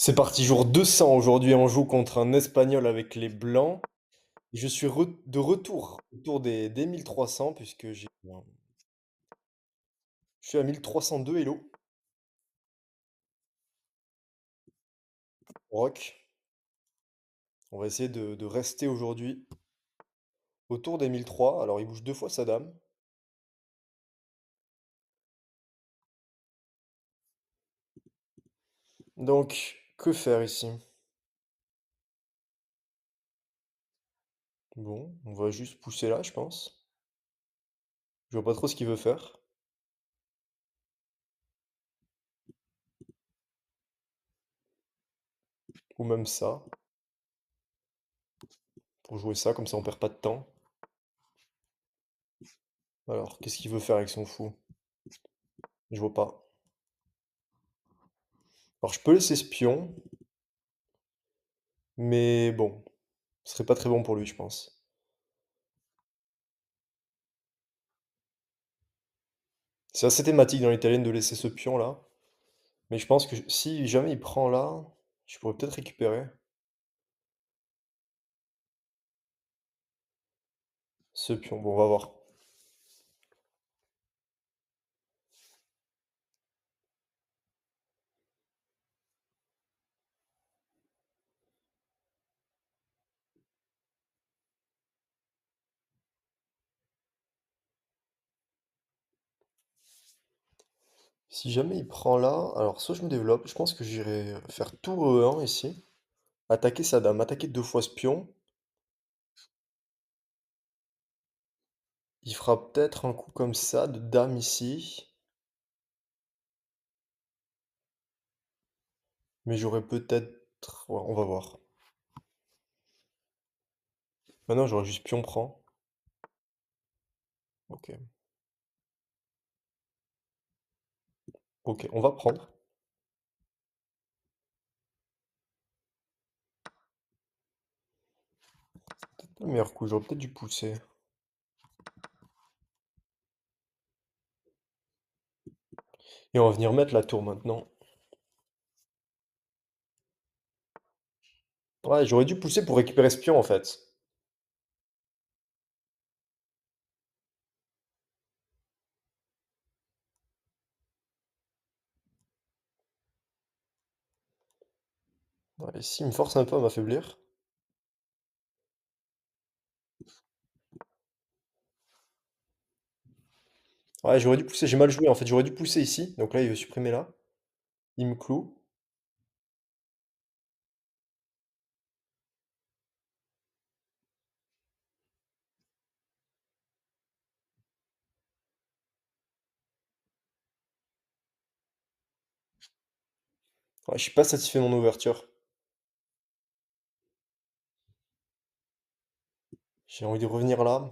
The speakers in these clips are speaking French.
C'est parti, jour 200 aujourd'hui, on joue contre un Espagnol avec les Blancs. Je suis de retour autour des 1300 puisque je suis à 1302 Hello, Rock. On va essayer de rester aujourd'hui autour des 1003. Alors il bouge deux fois sa dame. Donc, que faire ici? Bon, on va juste pousser là, je pense. Je vois pas trop ce qu'il veut faire. Ou même ça, pour jouer ça, comme ça on perd pas de temps. Alors, qu'est-ce qu'il veut faire avec son fou? Je vois pas. Alors je peux laisser espion, mais bon, ce serait pas très bon pour lui, je pense. C'est assez thématique dans l'italienne de laisser ce pion là. Mais je pense que si jamais il prend là, je pourrais peut-être récupérer ce pion. Bon, on va voir. Si jamais il prend là, alors soit je me développe, je pense que j'irai faire tour E1 ici. Attaquer sa dame, attaquer deux fois ce pion. Il fera peut-être un coup comme ça de dame ici. Mais j'aurais peut-être... Ouais, on va voir. Maintenant j'aurais juste pion prend. Ok. Ok, on va prendre. Le meilleur coup, j'aurais peut-être dû pousser. Et on va venir mettre la tour maintenant. Ouais, j'aurais dû pousser pour récupérer ce pion en fait. Ouais, ici, il me force un peu à m'affaiblir. Ouais, j'aurais dû pousser, j'ai mal joué en fait, j'aurais dû pousser ici. Donc là, il veut supprimer là. Il me cloue. Ouais, je suis pas satisfait de mon ouverture. J'ai envie de revenir là.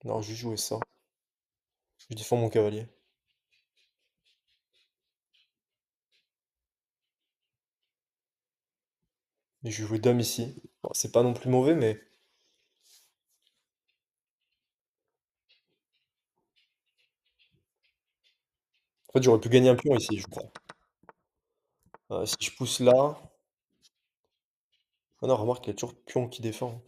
Non, je vais jouer ça. Je défends mon cavalier. Et je vais jouer dame ici. Bon, c'est pas non plus mauvais, mais... En fait, j'aurais pu gagner un pion ici, je crois. Si je pousse là... Ah non, remarque, il y a toujours pion qui défend.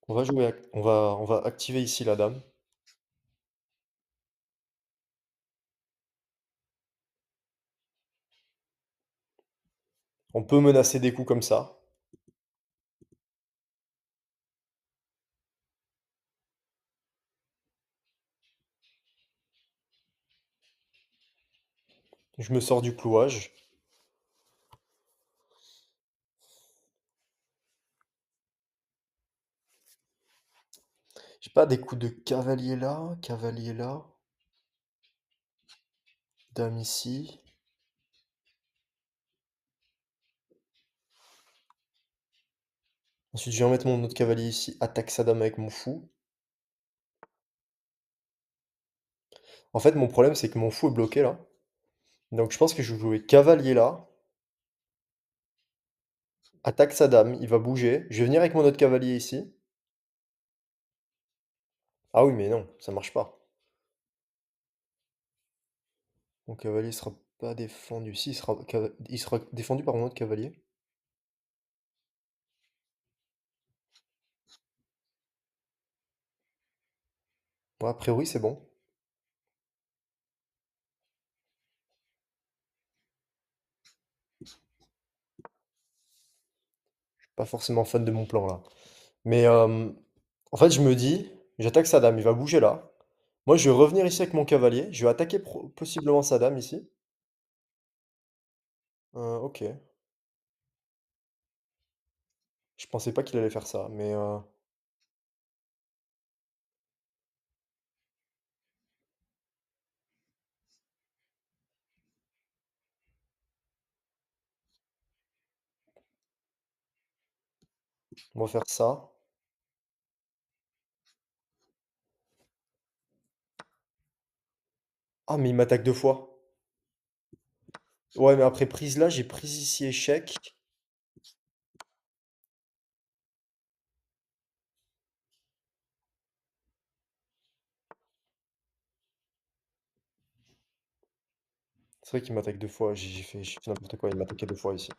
On va jouer... on va activer ici la dame. On peut menacer des coups comme ça. Je me sors du clouage. J'ai pas des coups de cavalier là, dame ici. Ensuite, je viens mettre mon autre cavalier ici, attaque sa dame avec mon fou. En fait, mon problème, c'est que mon fou est bloqué là. Donc je pense que je vais jouer cavalier là, attaque sa dame, il va bouger. Je vais venir avec mon autre cavalier ici. Ah oui, mais non, ça marche pas. Mon cavalier sera pas défendu. Si, il sera défendu par mon autre cavalier. Ouais, a priori, c'est bon. Pas forcément fan de mon plan là. Mais en fait, je me dis, j'attaque sa dame, il va bouger là. Moi, je vais revenir ici avec mon cavalier. Je vais attaquer possiblement sa dame ici. Ok. Je pensais pas qu'il allait faire ça, mais on va faire ça. Ah, mais il m'attaque deux fois. Ouais, mais après prise là, j'ai prise ici échec. C'est vrai qu'il m'attaque deux fois. J'ai fait n'importe quoi. Il m'a attaqué deux fois ici.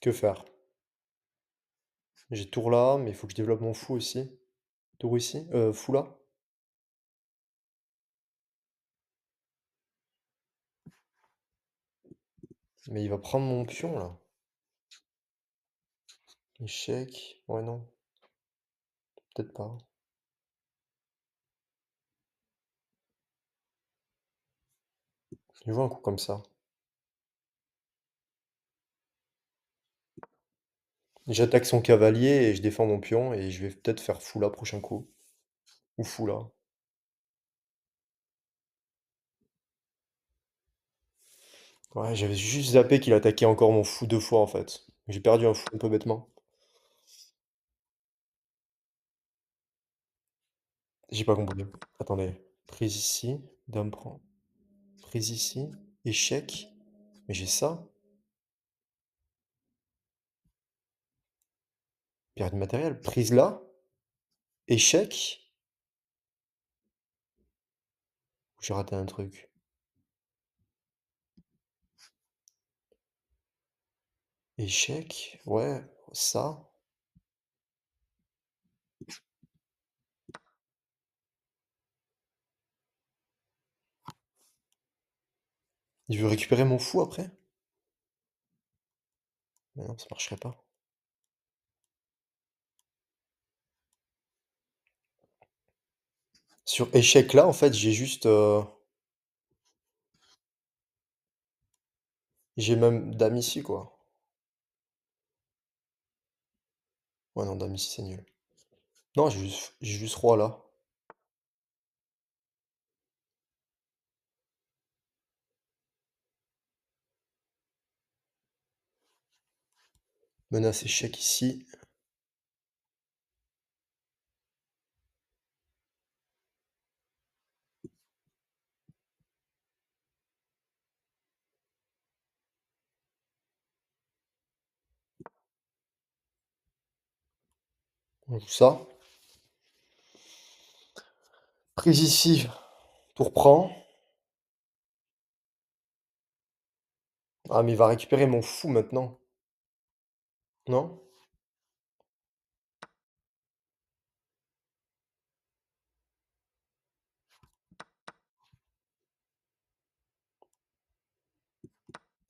Que faire? J'ai tour là, mais il faut que je développe mon fou aussi. Tour ici, fou là. Mais il va prendre mon pion là. Échec. Ouais, non, peut-être pas. Je vois un coup comme ça. J'attaque son cavalier et je défends mon pion et je vais peut-être faire fou là prochain coup. Ou fou là. Ouais, j'avais juste zappé qu'il attaquait encore mon fou deux fois en fait. J'ai perdu un fou un peu bêtement. J'ai pas compris. Attendez. Prise ici, dame prend. Prise ici, échec. Mais j'ai ça. Perte de matériel. Prise là, échec. J'ai raté un truc. Échec, ouais, ça. Il veut récupérer mon fou après? Mais non, ça marcherait pas. Sur échec là, en fait, j'ai juste. J'ai même dame ici, quoi. Ouais, non, dame ici, c'est nul. Non, j'ai juste roi là. Menace échec ici. On joue ça. Prise ici, tour prend. Ah, mais il va récupérer mon fou maintenant. Non?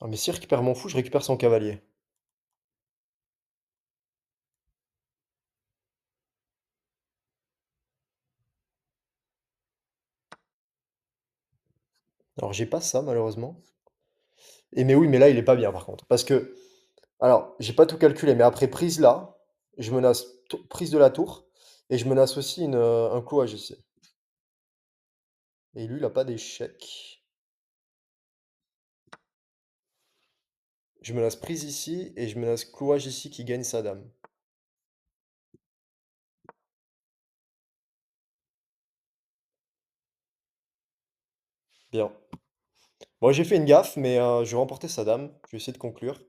Ah, mais s'il récupère mon fou, je récupère son cavalier. Alors j'ai pas ça malheureusement. Et mais oui, mais là, il est pas bien par contre. Parce que, alors, j'ai pas tout calculé, mais après prise là, je menace prise de la tour, et je menace aussi un clouage ici. Et lui, il a pas d'échec. Je menace prise ici, et je menace clouage ici qui gagne sa dame. Bien. Bon, j'ai fait une gaffe, mais je vais remporter sa dame. Je vais essayer de conclure.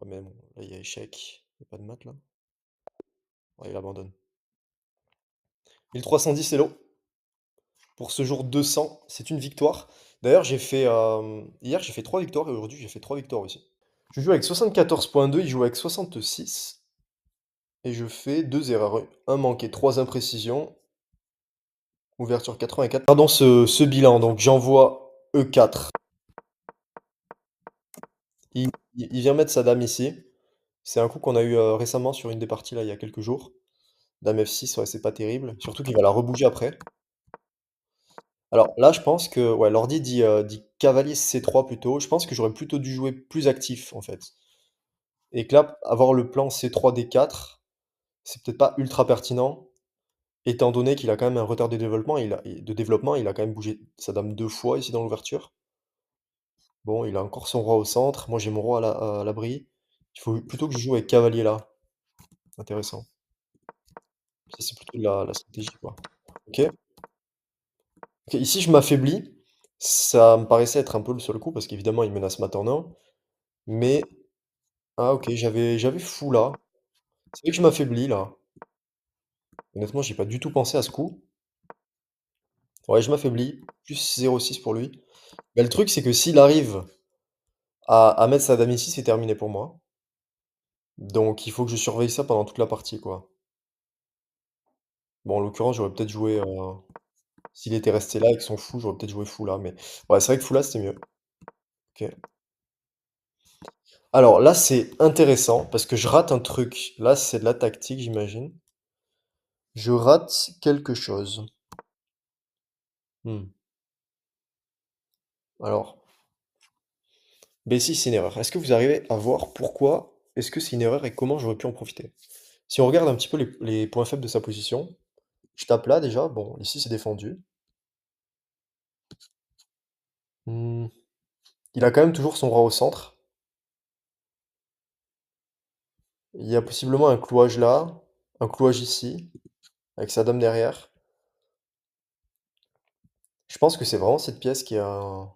Ouais, mais bon, là, il y a échec. Il y a pas de mat là. Ouais, il abandonne. 1310, c'est l'eau. Pour ce jour 200, c'est une victoire. D'ailleurs, hier, j'ai fait 3 victoires, et aujourd'hui, j'ai fait 3 victoires aussi. Je joue avec 74,2, il joue avec 66, et je fais 2 erreurs. Un manqué, 3 imprécisions, ouverture 84. Pardon, ce bilan, donc j'envoie E4. Il vient mettre sa dame ici. C'est un coup qu'on a eu récemment sur une des parties, là, il y a quelques jours. Dame F6, ouais, c'est pas terrible. Surtout qu'il va la rebouger après. Alors là, je pense que, ouais, l'ordi dit cavalier C3 plutôt. Je pense que j'aurais plutôt dû jouer plus actif, en fait. Et que là, avoir le plan C3 D4, c'est peut-être pas ultra pertinent. Étant donné qu'il a quand même un retard de développement, il a quand même bougé sa dame 2 fois ici dans l'ouverture. Bon, il a encore son roi au centre. Moi, j'ai mon roi à l'abri. Il faut plutôt que je joue avec cavalier là. Intéressant. Ça, c'est plutôt de la stratégie, quoi. Ok. Ok, ici, je m'affaiblis. Ça me paraissait être un peu le seul coup parce qu'évidemment, il menace ma tourne 1. Mais, ah, ok, j'avais fou là. C'est vrai que je m'affaiblis là. Honnêtement, j'ai pas du tout pensé à ce coup. Ouais, je m'affaiblis. Plus 0,6 pour lui. Mais le truc, c'est que s'il arrive à mettre sa dame ici, c'est terminé pour moi. Donc il faut que je surveille ça pendant toute la partie, quoi. Bon, en l'occurrence, j'aurais peut-être joué, s'il était resté là avec son fou, j'aurais peut-être joué fou là, mais ouais, c'est vrai que fou là, c'était mieux. Ok. Alors là, c'est intéressant parce que je rate un truc. Là, c'est de la tactique, j'imagine. Je rate quelque chose. Hmm. Alors, B6, c'est une erreur. Est-ce que vous arrivez à voir pourquoi est-ce que c'est une erreur et comment j'aurais pu en profiter? Si on regarde un petit peu les points faibles de sa position, je tape là déjà. Bon, ici, c'est défendu. Hmm. Il a quand même toujours son roi au centre. Il y a possiblement un clouage là, un clouage ici, avec sa dame derrière. Je pense que c'est vraiment cette pièce qui a...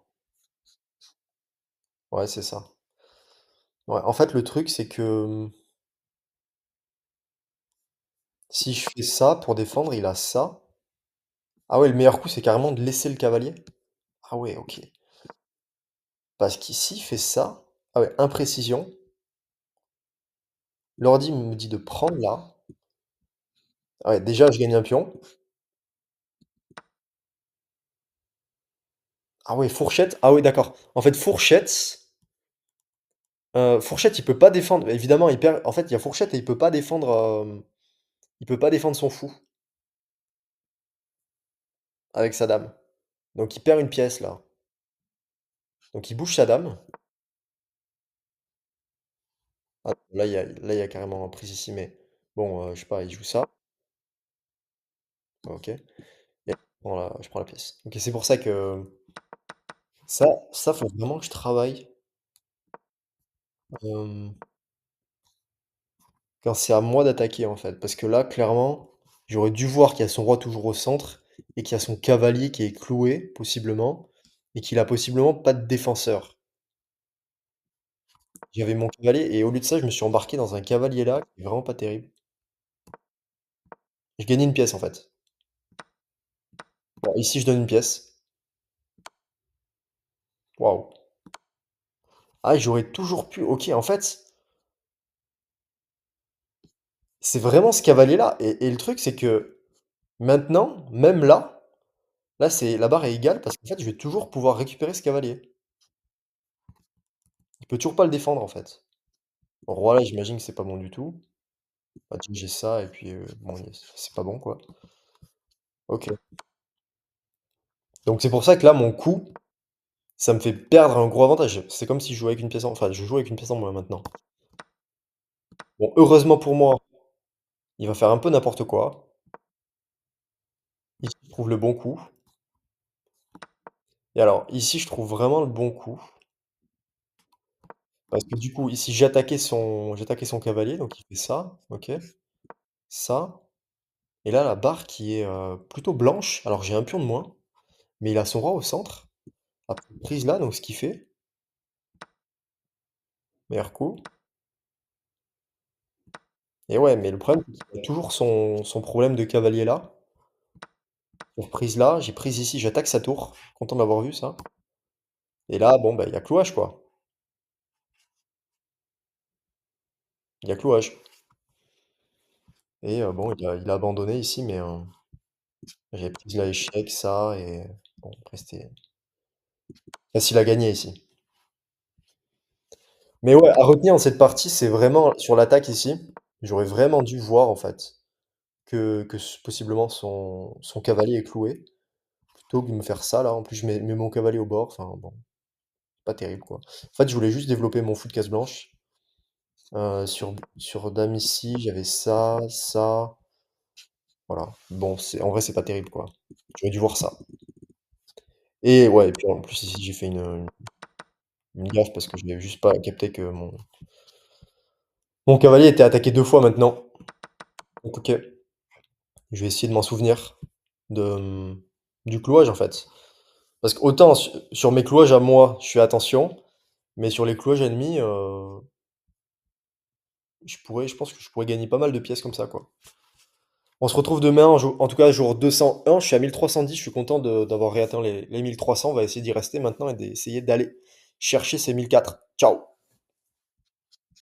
Ouais, c'est ça. Ouais, en fait, le truc, c'est que si je fais ça pour défendre, il a ça. Ah ouais, le meilleur coup, c'est carrément de laisser le cavalier. Ah ouais, ok. Parce qu'ici, il fait ça. Ah ouais, imprécision. L'ordi me dit de prendre là. Ah ouais, déjà, je gagne un pion. Ah ouais, fourchette. Ah ouais, d'accord. En fait, fourchette, il peut pas défendre. Évidemment, il perd. En fait, il y a fourchette et il peut pas défendre. Il peut pas défendre son fou avec sa dame. Donc, il perd une pièce là. Donc, il bouge sa dame. Ah, là, il y a carrément un prise ici, mais bon, je sais pas, il joue ça. Ok. Et je prends la pièce. Ok, c'est pour ça que ça, faut vraiment que je travaille. euh, Quand c'est à moi d'attaquer en fait. Parce que là, clairement, j'aurais dû voir qu'il y a son roi toujours au centre et qu'il y a son cavalier qui est cloué, possiblement, et qu'il a possiblement pas de défenseur. J'avais mon cavalier et au lieu de ça, je me suis embarqué dans un cavalier là, qui est vraiment pas terrible. Je gagnais une pièce en fait. Bon, ici, je donne une pièce. Waouh. Ah, j'aurais toujours pu. Ok, en fait, c'est vraiment ce cavalier là. Et le truc, c'est que maintenant, même là, la barre est égale parce qu'en fait, je vais toujours pouvoir récupérer ce cavalier. Il peut toujours pas le défendre en fait. Bon, roi là, j'imagine que c'est pas bon du tout. Bah, déjà, j'ai ça, et puis bon, c'est pas bon quoi. Ok. Donc c'est pour ça que là, mon coup, ça me fait perdre un gros avantage. C'est comme si je jouais avec une pièce en enfin, je joue avec une pièce en moins maintenant. Bon, heureusement pour moi, il va faire un peu n'importe quoi. Ici, je trouve le bon coup. Et alors, ici, je trouve vraiment le bon coup. Parce que du coup, ici, j'attaquais son cavalier, donc il fait ça, ok, ça. Et là, la barre qui est plutôt blanche. Alors, j'ai un pion de moins, mais il a son roi au centre. Après, prise là, donc ce qu'il fait. Meilleur coup. Et ouais, mais le problème, c'est qu'il a toujours son problème de cavalier là. Sur prise là, j'ai prise ici, j'attaque sa tour. Content de l'avoir vu ça. Et là, bon, bah, il y a clouage quoi. Il y a clouage. Et bon, il a abandonné ici, mais j'avais prise là échec, ça, et bon, après c'était facile à gagner ici. Mais ouais, à retenir dans cette partie, c'est vraiment sur l'attaque ici. J'aurais vraiment dû voir en fait que possiblement son cavalier est cloué, plutôt que de me faire ça là. En plus, je mets mon cavalier au bord. Enfin bon, pas terrible quoi. En fait, je voulais juste développer mon fou de case blanche. Sur dame ici, j'avais ça, ça. Voilà. Bon, en vrai, c'est pas terrible quoi. J'aurais dû voir ça. Et ouais, et puis en plus ici, j'ai fait une gaffe parce que je n'avais juste pas capté que mon cavalier était attaqué deux fois maintenant. Donc, ok. Je vais essayer de m'en souvenir du clouage en fait. Parce qu'autant sur mes clouages à moi, je fais attention, mais sur les clouages ennemis, je pense que je pourrais gagner pas mal de pièces comme ça, quoi. On se retrouve demain, en tout cas jour 201, je suis à 1310, je suis content d'avoir réatteint les 1300, on va essayer d'y rester maintenant et d'essayer d'aller chercher ces 1004. Ciao!